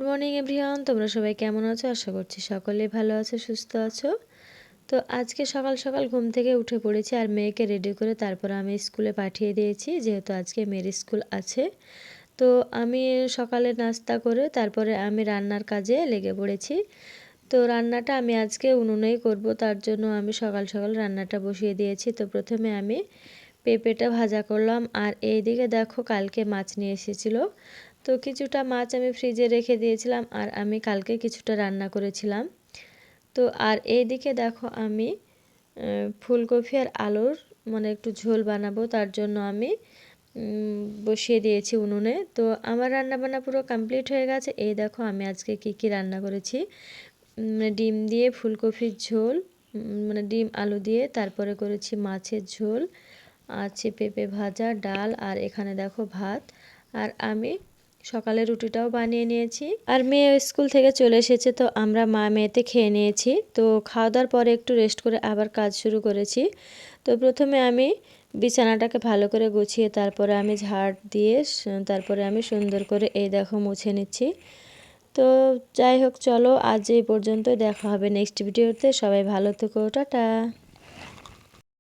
Good morning everyone, তোমরা সবাই কেমন আছো? আশা করছি সকলেই ভালো আছো, সুস্থ আছো। তো আজকে সকাল সকাল ঘুম থেকে উঠে পড়েছি আর মেয়েকে রেডি করে তারপর আমি স্কুলে পাঠিয়ে দিয়েছি, যেহেতু আজকে মেয়ের স্কুল আছে। তো আমি সকালে নাস্তা করে তারপরে আমি রান্নার কাজে লেগে পড়েছি। তো রান্নাটা আমি আজকে উনুনেই করব, তার জন্য আমি সকাল সকাল রান্নাটা বসিয়ে দিয়েছি। তো প্রথমে আমি পেঁপেটা ভাজা করলাম, আর এইদিকে দেখো কালকে মাছ নিয়ে এসেছিলো। তো কিছুটা মাছ আমি ফ্রিজে রেখে দিয়েছিলাম, আর আমি কালকে কিছুটা রান্না করেছিলাম। তো আর এইদিকে দেখো আমি ফুলকপি আর আলুর একটু ঝোল বানাবো, তার জন্য আমি বসিয়ে দিয়েছি উনুনে। তো আমার রান্নাবান্না পুরো কমপ্লিট হয়ে গেছে। এই দেখো আমি আজকে কি রান্না করেছি। ডিম দিয়ে ফুলকপির ঝোল, ডিম আলু দিয়ে, তারপরে করেছি মাছের ঝোল, আছে পেঁপে ভাজা, ডাল, আর এখানে দেখো ভাত। আর আমি সকালে রুটিটাও বানিয়ে নিয়েছি। আর মেয়ে স্কুল থেকে চলে এসেছে, তো আমরা মা মেয়েতে খেয়ে নিয়েছি। তো খাওয়া দাওয়ার পরে একটু রেস্ট করে আবার কাজ শুরু করেছি। তো প্রথমে আমি বিছানাটাকে ভালো করে গুছিয়ে তারপরে আমি ঝাড় দিয়ে তারপরে আমি সুন্দর করে এই দেখো মুছে নিচ্ছি। তো যাই হোক, চলো আজ এই পর্যন্তই, দেখা হবে নেক্সট ভিডিওতে। সবাই ভালো থেকো, টাটা।